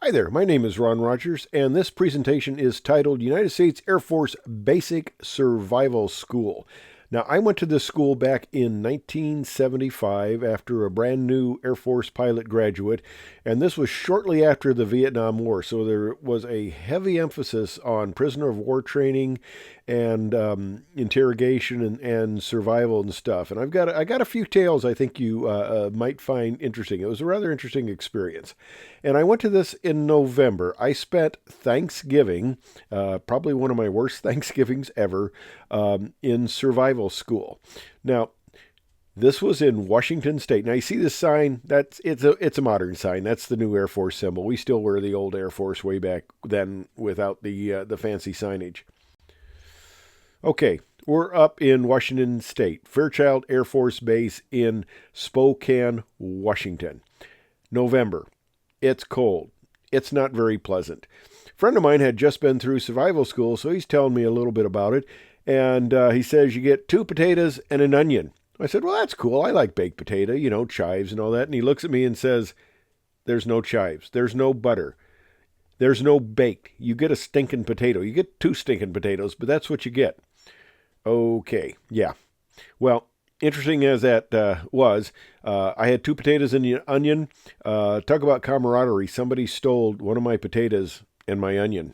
Hi there, my name is Ron Rogers, and this presentation is titled United States Air Force Basic Survival School. Now, I went to this school back in 1975 after a brand new Air Force pilot graduate, and this was shortly after the Vietnam War, so there was a heavy emphasis on prisoner of war training and interrogation and survival and stuff. And I got a few tales I think you might find interesting. It was a rather interesting experience. And I went to this in November. I spent Thanksgiving, probably one of my worst Thanksgivings ever, in survival school. Now, this was in Washington State. Now you see this sign. It's a modern sign. That's the new Air Force symbol. We still wear the old Air Force way back then without the fancy signage. Okay, we're up in Washington State, Fairchild Air Force Base in Spokane, Washington. November. It's cold. It's not very pleasant. A friend of mine had just been through survival school, so he's telling me a little bit about it. And he says you get 2 potatoes and an onion. I said, well, that's cool. I like baked potato, chives and all that. And he looks at me and says, there's no chives. There's no butter. There's no baked. You get a stinking potato. You get 2 stinking potatoes, but that's what you get. Okay, yeah. Well, interesting as that was, I had 2 potatoes and an onion. Talk about camaraderie. Somebody stole one of my potatoes and my onion.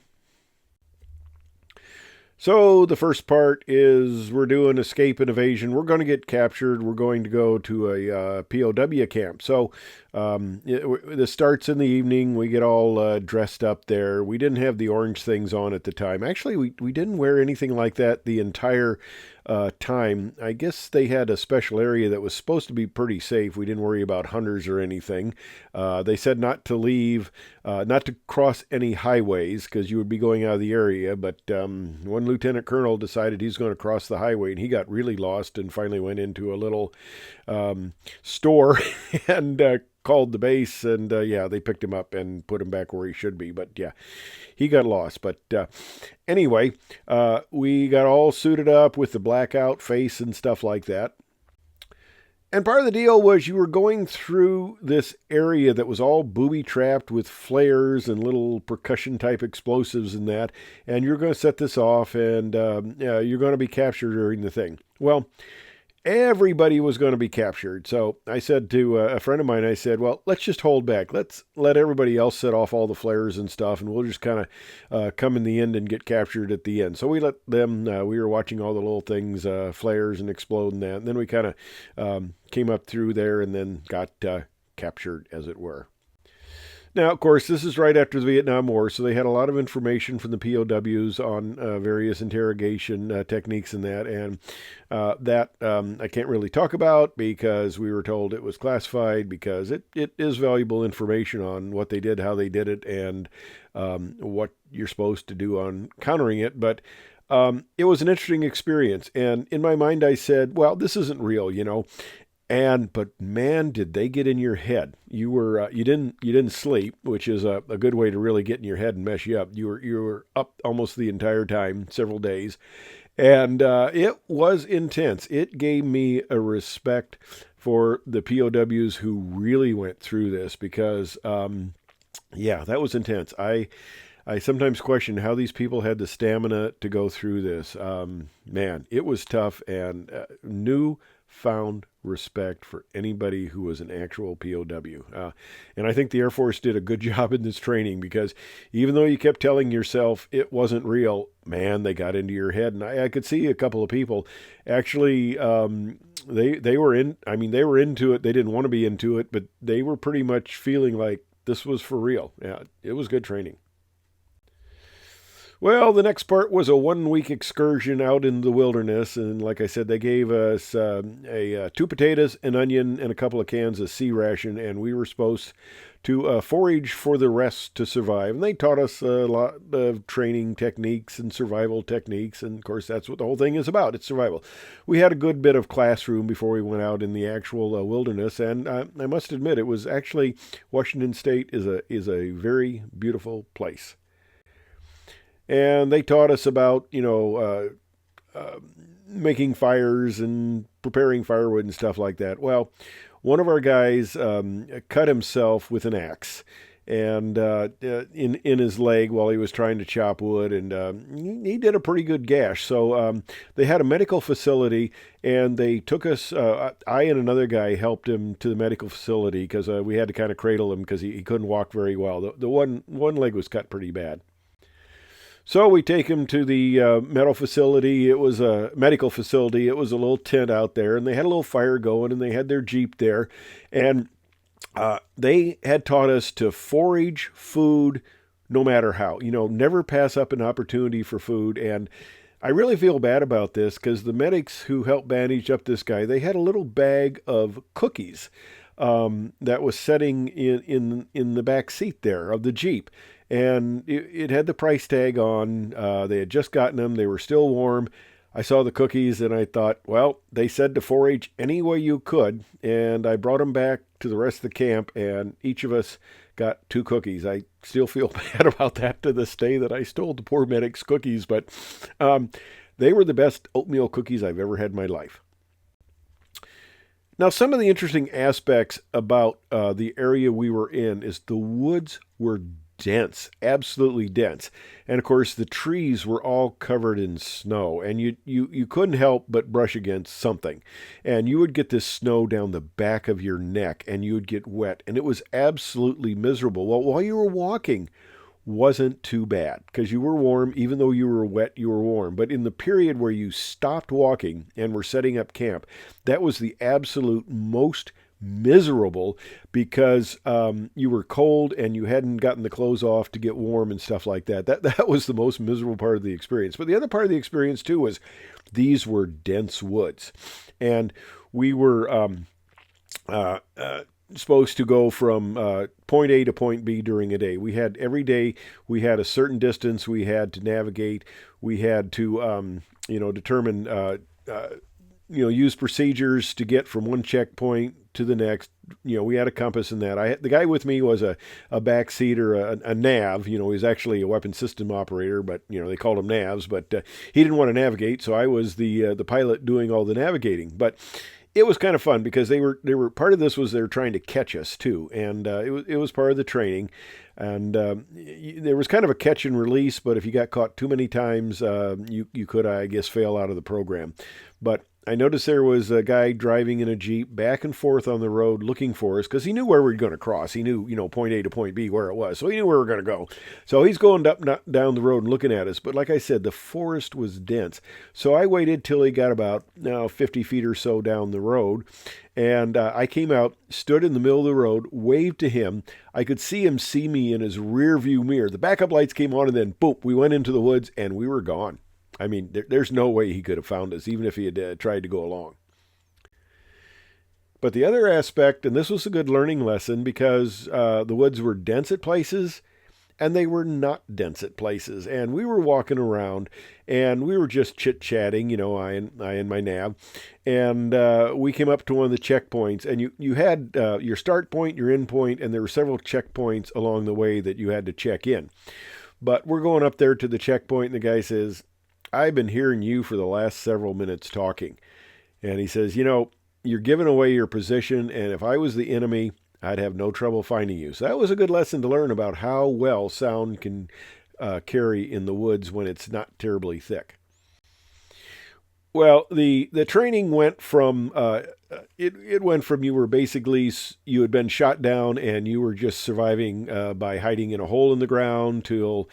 So the first part is we're doing escape and evasion. We're going to get captured. We're going to go to a POW camp. So this starts in the evening. We get all dressed up there. We didn't have the orange things on at the time. Actually, we didn't wear anything like that the entire time. I guess they had a special area that was supposed to be pretty safe. We didn't worry about hunters or anything. They said not to leave, not to cross any highways because you would be going out of the area. But one lieutenant colonel decided he's going to cross the highway, and he got really lost and finally went into a little store and called the base, and they picked him up and put him back where he should be. But yeah, he got lost. But anyway, we got all suited up with the blackout face and stuff like that. And part of the deal was you were going through this area that was all booby-trapped with flares and little percussion-type explosives and that, and you're going to set this off, and you're going to be captured during the thing. Well, everybody was going to be captured. So I said to a friend of mine, I said, well, let's just hold back. Let's let everybody else set off all the flares and stuff, and we'll just kind of come in the end and get captured at the end. So we let them, we were watching all the little things, flares and explode and that. And then we kind of came up through there and then got captured, as it were. Now, of course, this is right after the Vietnam War, so they had a lot of information from the POWs on various interrogation techniques and that, and that I can't really talk about because we were told it was classified because it is valuable information on what they did, how they did it, and what you're supposed to do on countering it, but it was an interesting experience, and in my mind I said, well, this isn't real, but man, did they get in your head. You were you didn't sleep, which is a good way to really get in your head and mess you up. You were up almost the entire time, several days, and it was intense. It gave me a respect for the POWs who really went through this because that was intense. I sometimes question how these people had the stamina to go through this. Man, it was tough, and newfound respect for anybody who was an actual POW. And I think the Air Force did a good job in this training because even though you kept telling yourself it wasn't real, man, they got into your head. And I could see a couple of people actually, they were into it. They didn't want to be into it, but they were pretty much feeling like this was for real. Yeah, it was good training. Well, the next part was a 1-week excursion out in the wilderness, and like I said, they gave us 2 potatoes, an onion, and a couple of cans of sea ration, and we were supposed to forage for the rest to survive. And they taught us a lot of training techniques and survival techniques, and of course that's what the whole thing is about. It's survival. We had a good bit of classroom before we went out in the actual wilderness, and I must admit it was actually Washington State is a very beautiful place. And they taught us about, making fires and preparing firewood and stuff like that. Well, one of our guys cut himself with an axe. and in his leg while he was trying to chop wood, and he did a pretty good gash. So they had a medical facility, and they took us. I and another guy helped him to the medical facility because we had to kind of cradle him because he couldn't walk very well. The one leg was cut pretty bad. So we take him to the medical facility. It was a medical facility. It was a little tent out there, and they had a little fire going, and they had their Jeep there, and they had taught us to forage food no matter how. Never pass up an opportunity for food. And I really feel bad about this because the medics who helped bandage up this guy, they had a little bag of cookies that was sitting in the back seat there of the Jeep. And it had the price tag on. They had just gotten them. They were still warm. I saw the cookies and I thought, well, they said to forage any way you could. And I brought them back to the rest of the camp, and each of us got 2 cookies. I still feel bad about that to this day, that I stole the poor medic's cookies, but they were the best oatmeal cookies I've ever had in my life. Now, some of the interesting aspects about the area we were in is the woods were dense, absolutely dense. And of course, the trees were all covered in snow, and you couldn't help but brush against something. And you would get this snow down the back of your neck, and you would get wet, and it was absolutely miserable. Well, while you were walking, wasn't too bad because you were warm. Even though you were wet, you were warm. But in the period where you stopped walking and were setting up camp, that was the absolute most miserable because you were cold and you hadn't gotten the clothes off to get warm and stuff like that. That was the most miserable part of the experience. But the other part of the experience too was these were dense woods, and we were supposed to go from point A to point B during a day. Every day we had a certain distance we had to navigate. We had to determine use procedures to get from one checkpoint to the next. We had a compass in that. The guy with me was a backseater, a nav. He was actually a weapon system operator, but they called him navs. But he didn't want to navigate, so I was the pilot doing all the navigating. But it was kind of fun because they were part of this was they were trying to catch us too, and it was part of the training. And there was kind of a catch and release, but if you got caught too many times, you could, I guess, fail out of the program. But I noticed there was a guy driving in a Jeep back and forth on the road looking for us because he knew where we were going to cross. He knew, point A to point B where it was. So he knew where we were going to go. So he's going up down the road and looking at us. But like I said, the forest was dense. So I waited till he got about 50 feet or so down the road. And I came out, stood in the middle of the road, waved to him. I could see him see me in his rear view mirror. The backup lights came on, and then boom, we went into the woods and we were gone. I mean, there's no way he could have found us, even if he had tried to go along. But the other aspect, and this was a good learning lesson because the woods were dense at places and they were not dense at places. And we were walking around and we were just chit-chatting, I and my nav. And we came up to one of the checkpoints, and you had your start point, your end point, and there were several checkpoints along the way that you had to check in. But we're going up there to the checkpoint, and the guy says, I've been hearing you for the last several minutes talking. And he says, you're giving away your position, and if I was the enemy, I'd have no trouble finding you. So that was a good lesson to learn about how well sound can carry in the woods when it's not terribly thick. Well, the training went from it went from you had been shot down and you were just surviving by hiding in a hole in the ground till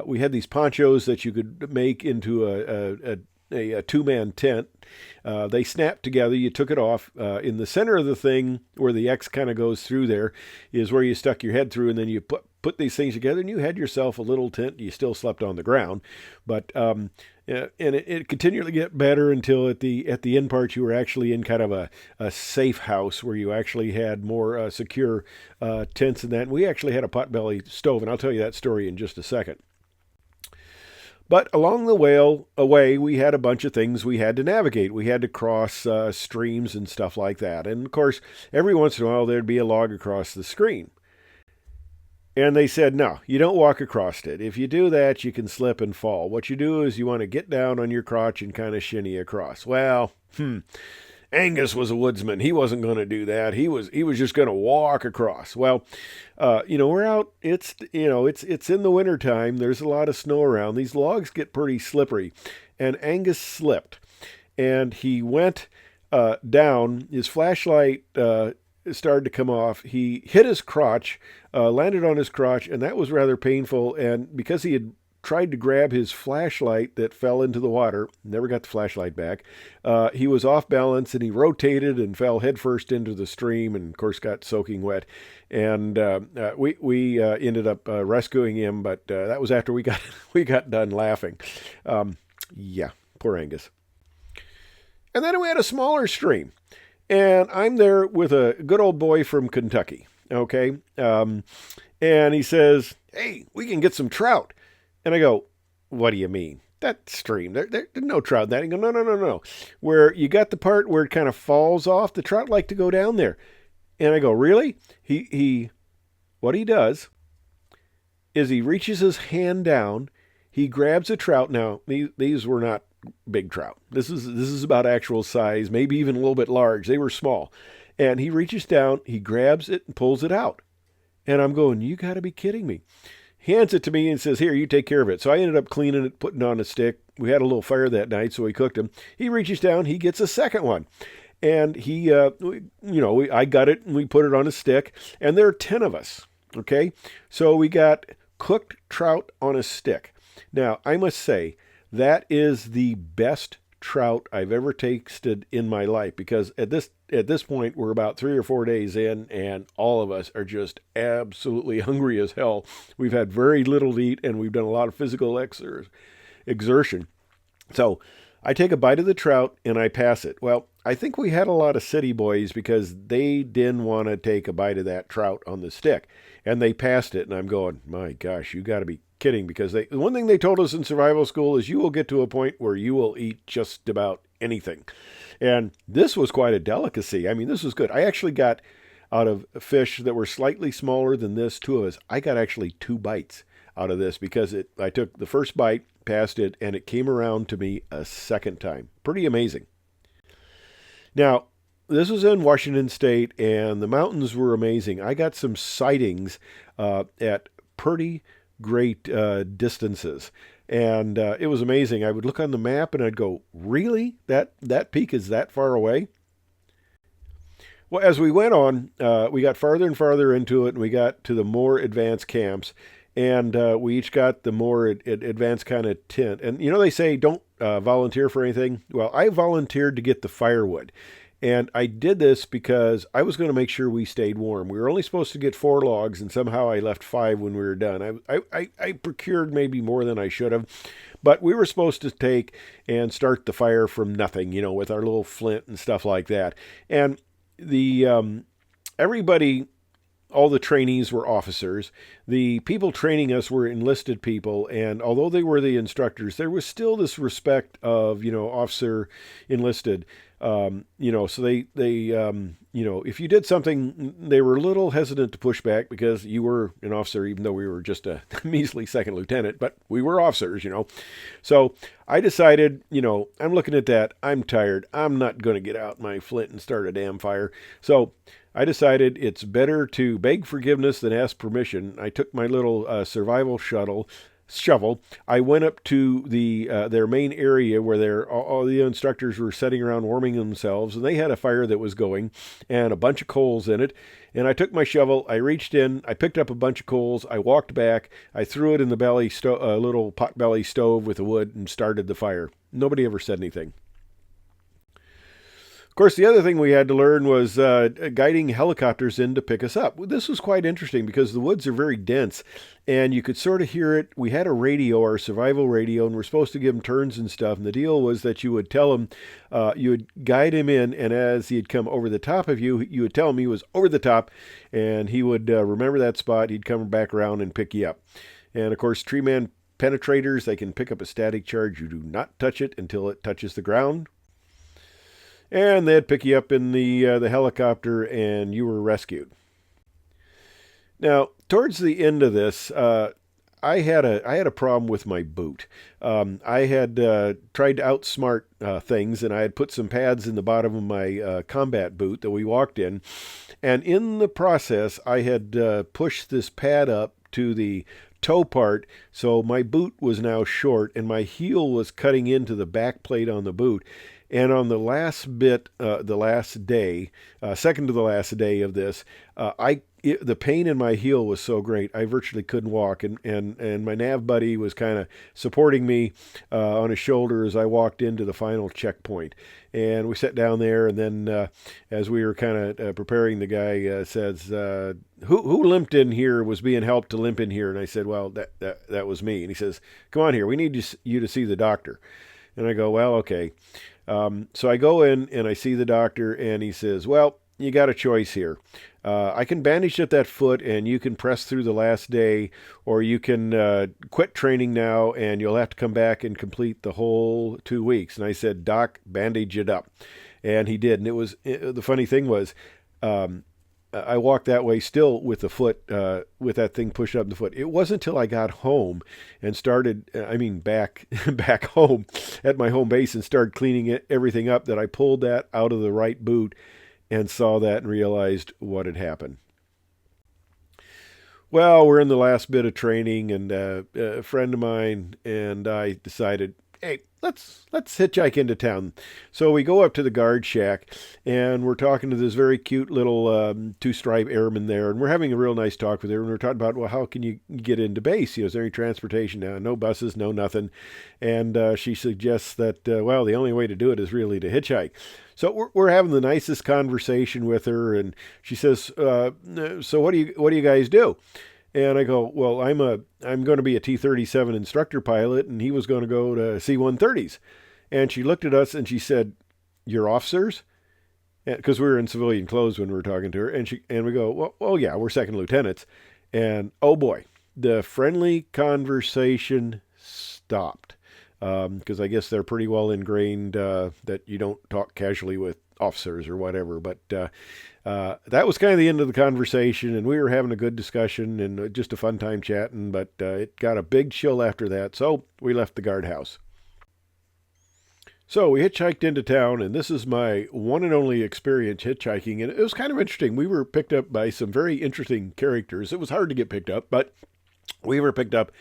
we had these ponchos that you could make into a two-man tent. They snapped together. You took it off. In the center of the thing, where the X kind of goes through there, is where you stuck your head through, and then you put these things together, and you had yourself a little tent. You still slept on the ground, but and it continued to get better until at the end part, you were actually in kind of a safe house where you actually had more secure tents and that. And we actually had a potbelly stove, and I'll tell you that story in just a second. But along the way, we had a bunch of things we had to navigate. We had to cross streams and stuff like that. And, of course, every once in a while, there'd be a log across the stream. And they said, no, you don't walk across it. If you do that, you can slip and fall. What you do is you want to get down on your crotch and kind of shinny across. Well, Angus was a woodsman. He wasn't going to do that. He was just going to walk across. Well, we're out. It's in the wintertime. There's a lot of snow around. These logs get pretty slippery, and Angus slipped, and he went down. His flashlight started to come off. He hit his crotch, landed on his crotch, and that was rather painful. And because he had tried to grab his flashlight that fell into the water, never got the flashlight back, he was off balance and he rotated and fell headfirst into the stream and, of course, got soaking wet. And we ended up rescuing him, but that was after we got done laughing. Yeah, poor Angus. And then we had a smaller stream. And I'm there with a good old boy from Kentucky, okay? And he says, "Hey, we can get some trout." And I go, "What do you mean? That stream, there's no trout in that." He goes, No. Where you got the part where it kind of falls off, the trout like to go down there. And I go, "Really?" What he does is he reaches his hand down, he grabs a trout. Now, these were not big trout. This is about actual size, maybe even a little bit large. They were small. And he reaches down, he grabs it and pulls it out. And I'm going, "You got to be kidding me." He hands it to me and says, "Here, you take care of it." So I ended up cleaning it, putting it on a stick. We had a little fire that night, so we cooked them. He reaches down, he gets a second one. And I got it and we put it on a stick. And there are 10 of us, okay? So we got cooked trout on a stick. Now, I must say, that is the best trout I've ever tasted in my life, because at this point we're about 3 or 4 days in and all of us are just absolutely hungry as hell. We've had very little to eat and we've done a lot of physical exertion. So I take a bite of the trout and I pass it. Well, I think we had a lot of city boys because they didn't want to take a bite of that trout on the stick, and they passed it. And I'm going, "My gosh, you got to be kidding," because the one thing they told us in survival school is you will get to a point where you will eat just about anything. And this was quite a delicacy. I mean, this was good. I actually got, out of fish that were slightly smaller than this, 2 of us, I got actually 2 bites out of this because I took the first bite, passed it, and it came around to me a second time. Pretty amazing. Now, this was in Washington State, and the mountains were amazing. I got some sightings at pretty great distances, and it was amazing. I would look on the map and I'd go, "Really? That peak is that far away?" Well, as we went on, we got farther and farther into it, and we got to the more advanced camps, and we each got the more advanced kind of tent. And they say don't volunteer for anything. Well, I volunteered to get the firewood. And I did this because I was going to make sure we stayed warm. We were only supposed to get 4 logs, and somehow I left 5 when we were done. I procured maybe more than I should have, but we were supposed to take and start the fire from nothing, with our little flint and stuff like that. And everybody, all the trainees were officers. The people training us were enlisted people, and although they were the instructors, there was still this respect of, officer enlisted. So they if you did something, they were a little hesitant to push back because you were an officer, even though we were just a measly second lieutenant, but we were officers, So I decided, I'm looking at that. I'm tired. I'm not going to get out my flint and start a damn fire. So I decided it's better to beg forgiveness than ask permission. I took my little survival shovel. I went up to their main area where all the instructors were sitting around warming themselves, and they had a fire that was going and a bunch of coals in it. And I took my shovel, I reached in, I picked up a bunch of coals, I walked back, I threw it in the little pot-belly stove with the wood and started the fire. Nobody ever said anything. Of course, the other thing we had to learn was guiding helicopters in to pick us up. This was quite interesting because the woods are very dense, and you could sort of hear it. We had a radio, our survival radio, and we're supposed to give him turns and stuff. And the deal was that you would tell him, you would guide him in, and as he'd come over the top of you, you would tell him he was over the top, and he would remember that spot. He'd come back around and pick you up. And, of course, tree man penetrators, they can pick up a static charge. You do not touch it until it touches the ground. And they'd pick you up in the helicopter, and you were rescued. Now, towards the end of this, I had a problem with my boot. I had tried to outsmart things, and I had put some pads in the bottom of my combat boot that we walked in, and in the process, I had pushed this pad up to the toe part, so my boot was now short, and my heel was cutting into the back plate on the boot. And on the last bit, the last day, second to the last day of this, the pain in my heel was so great, I virtually couldn't walk. And my nav buddy was kind of supporting me on his shoulder as I walked into the final checkpoint. And we sat down there, and then as we were kind of preparing, the guy says, who limped in here, was being helped to limp in here? And I said, well, that was me. And he says, come on here, we need you to see the doctor. And I go, well, okay. So I go in and I see the doctor, and he says, well, you got a choice here. I can bandage up that foot and you can press through the last day, or you can quit training now and you'll have to come back and complete the whole 2 weeks. And I said, Doc, bandage it up. And he did. And the funny thing was, I walked that way still with the foot, with that thing pushed up in the foot. It wasn't until I got home and started, back home at my home base and started cleaning everything up, that I pulled that out of the right boot and saw that and realized what had happened. Well, we're in the last bit of training, and a friend of mine and I decided, hey, let's hitchhike into town. So we go up to the guard shack, and we're talking to this very cute little two-stripe airman there, and we're having a real nice talk with her, and we're talking about, well, how can you get into base? Is there any transportation now? No buses, no nothing. And she suggests that, well, the only way to do it is really to hitchhike. So we're having the nicest conversation with her, and she says, so what do you guys do? And I go, well, I'm going to be a T-37 instructor pilot, and he was going to go to C-130s. And she looked at us and she said, you're officers? Because we were in civilian clothes when we were talking to her. And we go, well, yeah, we're second lieutenants. And oh boy, the friendly conversation stopped. Because I guess they're pretty well ingrained that you don't talk casually with officers or whatever. But that was kind of the end of the conversation, and we were having a good discussion and just a fun time chatting, but it got a big chill after that, so we left the guardhouse. So we hitchhiked into town, and this is my one and only experience hitchhiking, and it was kind of interesting. We were picked up by some very interesting characters. It was hard to get picked up, but we were picked up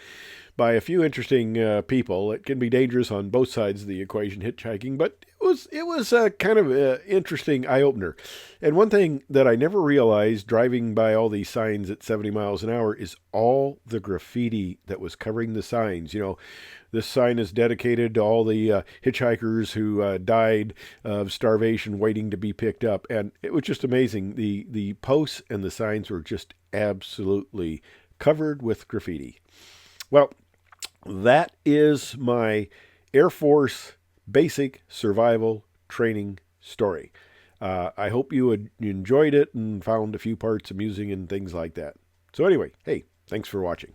by a few interesting people. It can be dangerous on both sides of the equation, hitchhiking, but it was kind of an interesting eye-opener. And one thing that I never realized driving by all these signs at 70 miles an hour is all the graffiti that was covering the signs. You know, this sign is dedicated to all the hitchhikers who died of starvation waiting to be picked up. And it was just amazing. The posts and the signs were just absolutely covered with graffiti. Well, that is my Air Force basic survival training story. I hope you enjoyed it and found a few parts amusing and things like that. So anyway, hey, thanks for watching.